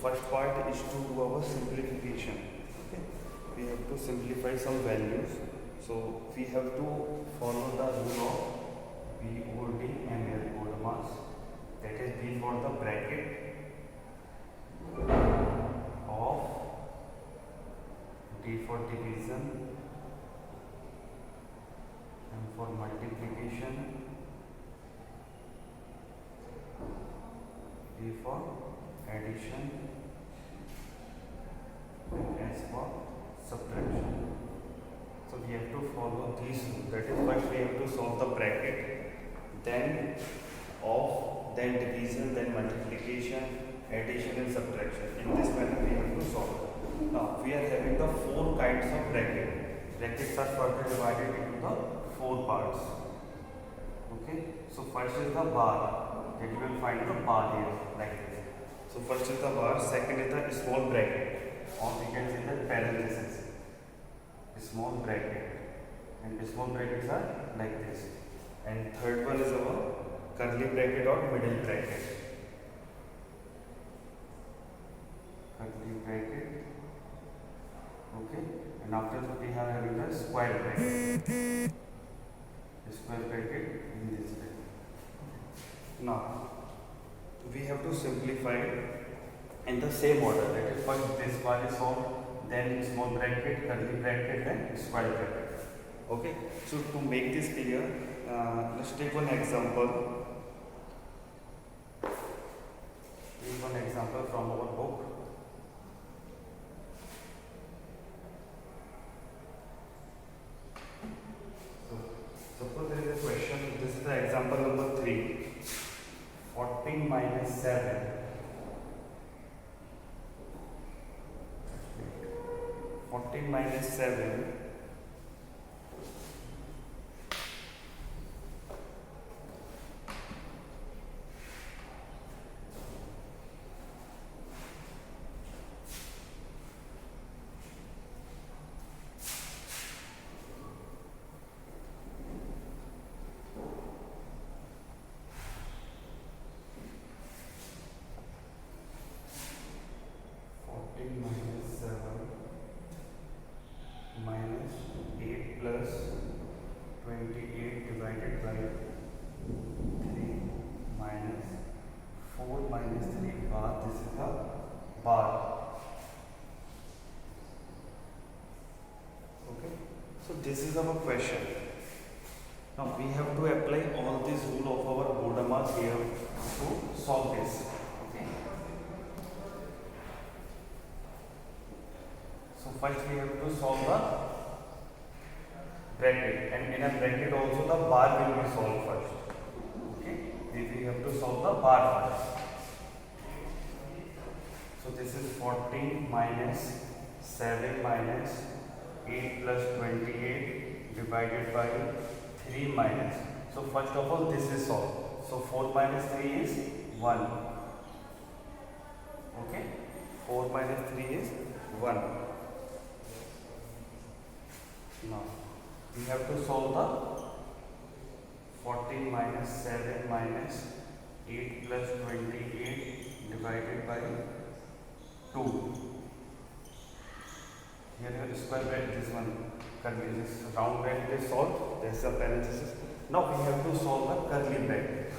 first part is to do our simplification. Okay, we have to simplify some values. So we have to follow the rule of BOD ml Board mass, that is B for the bracket of, D for division, M for multiplication, A for addition, and S for subtraction. So we have to follow these rules. That is, first we have to solve the bracket, then of, then division, then multiplication, addition and subtraction. In this manner we have to solve. Now we are having the four kinds of bracket. Brackets are further divided into the four parts. Okay. So first is the bar. That you will find the bar here like this. So first is the bar, second is the small bracket, or we can say the parenthesis. Small bracket, and small brackets are like this. And third one is our curly bracket or middle bracket. Curly bracket. Okay. And after that we have having the square bracket. Square bracket in this way. Now we have to simplify in the same order. That is, first this bar is solved, then small bracket, curly bracket, then square bracket. Okay. So to make this clear, let's take one example. Take one example from our book. So suppose there is a question. This is the example number 3. 14 minus 7. 14 minus 7 minus 7 minus 8 plus 28 divided by 3 minus 4 minus 3 bar. This is the bar. Okay. So this is our question. Now we have to apply all these rule of our Bodemas here to solve this. Okay. So first we have to solve the bracket, and in a bracket also the bar will be solved first. Okay, we have to solve the bar first. So this is 14 minus 7 minus 8 plus 28 divided by 3 minus. So first of all this is solved. So 4 minus 3 is 1. Okay, 4 minus 3 is 1. Now we have to solve the 14 minus 7 minus 8 plus 28 divided by 2. Here we have square bracket, this one, this round bracket is solved, there is a parenthesis. Now we have to solve the curly bracket.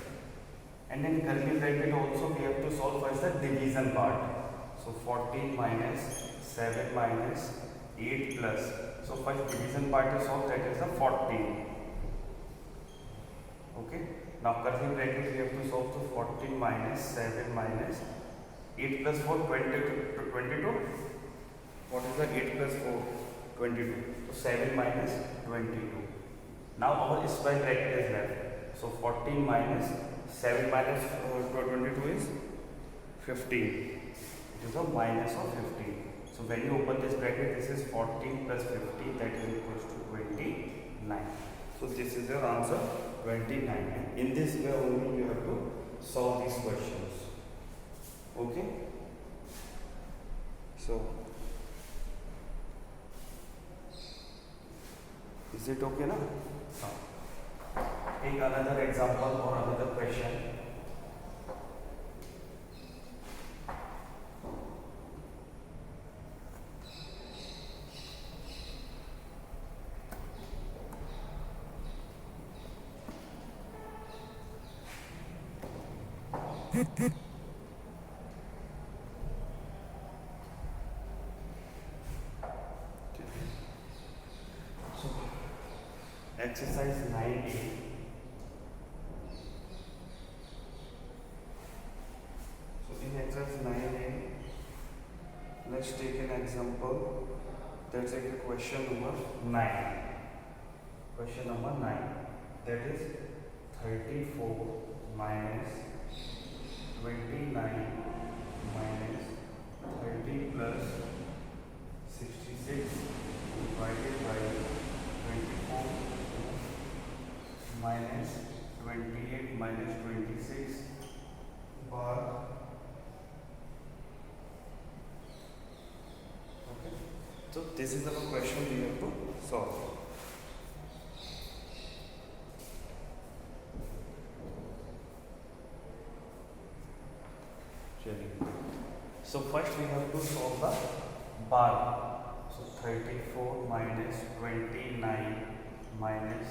And in curly bracket also we have to solve first the division part. So 14 minus 7 minus 8 plus. So first division part is solved, that is the 14. Okay. Now curly bracket we have to solve the 14 minus 7 minus 8 plus 4, 22. What is the 8 plus 4? 22. So 7 minus 22. Now our square bracket is left. So 14 minus 7 minus 22 is 15. It is a minus of 15. So when you open this bracket, this is 14 plus 15, that is equals to 29. So this is your answer, 29. And in this way only you have to solve these questions. Okay. So is it okay now? Take another example or another question. So exercise 9A. So in exercise 9A, let's take an example. Let's take a question number 9. Question number 9, that is 34 minus 29 minus 30 plus 66 divided by 24 minus 28 minus 26 bar. Okay, so this is our question we have to solve. So first we have to solve the bar. So 34 minus 29 minus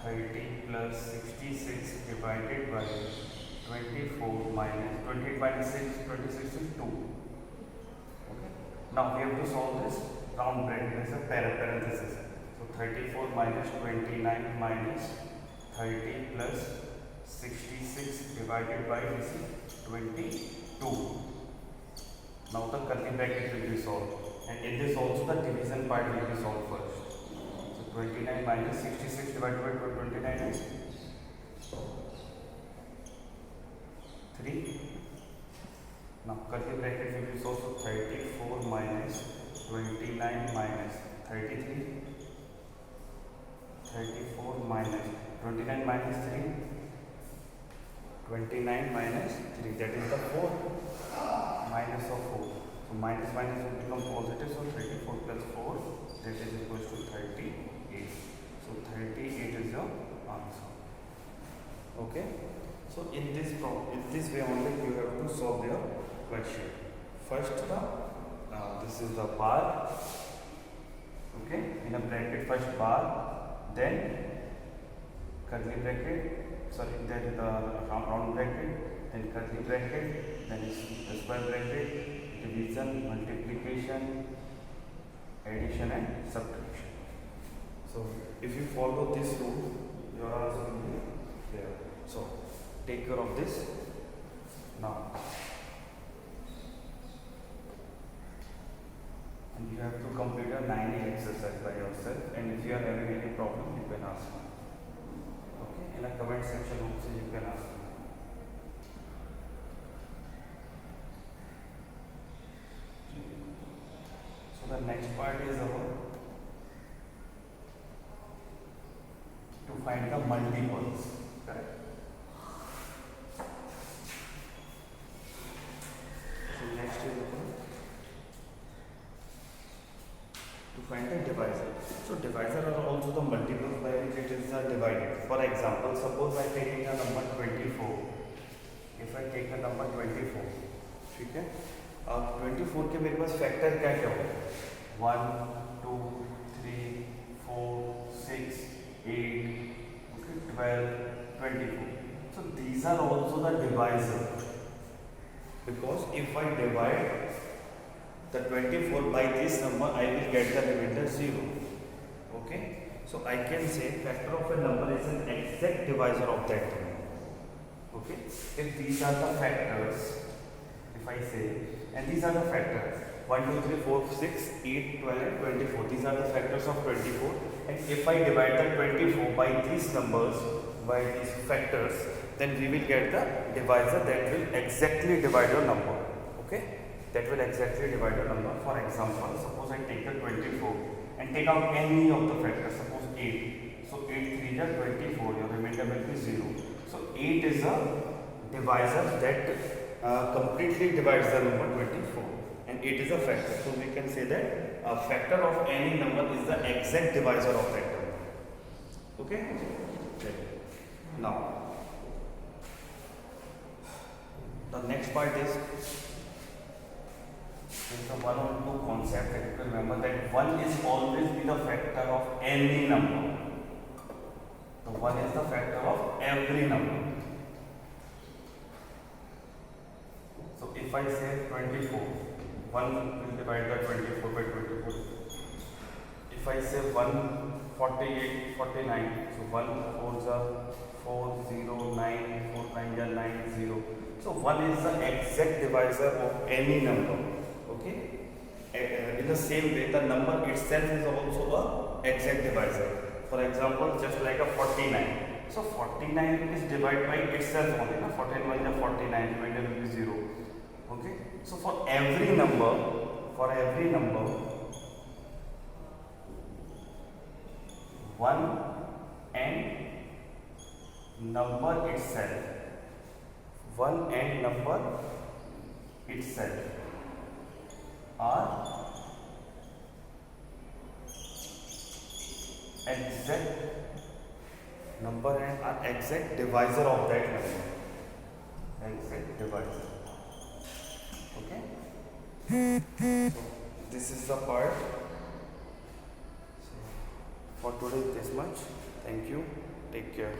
30 plus 66 divided by 24 minus 28 minus 6, 26 is 2. Okay. Now we have to solve this round bracket, there is a parenthesis. So 34 minus 29 minus 30 plus 66 divided by this is 22. Now the curly bracket will be solved, and in this also the division part will be solved first. So 29 minus 66 divided by 29 is 3. Now curly bracket will be solved. So 34 minus 29 minus 33. 34 minus 29 minus 3. 29 minus 3, that is the 4 minus of 4. So minus minus will become positive. So 34 plus 4, that is equals to 38. So 38 is your answer. Okay. So in this way only you have to solve your question. First this is the bar. Okay. In a bracket, first bar, then curly bracket. Sorry, then the round bracket, then curly bracket, then square bracket, division, multiplication, addition and subtraction. So if you follow this rule, your answer will be there. So take care of this now. And you have to complete a 9A exercise by yourself, and if you are having any problem, you can ask me. In the comment section also you can ask me. So the next part is our to find the multiples, correct? So next is to find the divisor. So divisor are also the multiples by which it is divided. For example, suppose I take a number 24. If I take a number 24, ठीक है? अब 24 के मेरे पास factor क्या क्या होगा? 1, 2, 3, 4, 6, 8, okay, 12, 24. So these are also the divisor. Because if I divide the 24 by this number, I will get the remainder 0. Okay, so I can say factor of a number is an exact divisor of that number. Okay, if these are the factors, if I say, and these are the factors 1, 2, 3, 4, 6, 8, 12 and 24, these are the factors of 24, and if I divide the 24 by these numbers, by these factors, then we will get the divisor that will exactly divide your number. Okay, that will exactly divide your number. For example, suppose I take the 24 and take out any of the factors, suppose 8. So 8 3 is 24, your remainder will be 0. So 8 is a divisor that completely divides the number 24, and 8 is a factor. So we can say that a factor of any number is the exact divisor of that number. Okay? Now, the next part is the 1 or 2 concept that you can remember, that 1 is always be the factor of any number. So 1 is the factor of every number. if I say 24, 1 will divide the 24 by 24. If I say 148, 49, so 1 4s are 4, 0, 9, 4 9 are 9, 0. So 1 is the exact divisor of any number. Okay. In the same way, the number itself is also a exact divisor. For example, just like a 49. So 49 is divided by itself only. Na? 49 is 49, remainder will be 0. Okay. So for every number, one and number itself are exact number and are exact divisor of that number. Exact divisor. Okay. So this is the part. So for today this much. Thank you. Take care.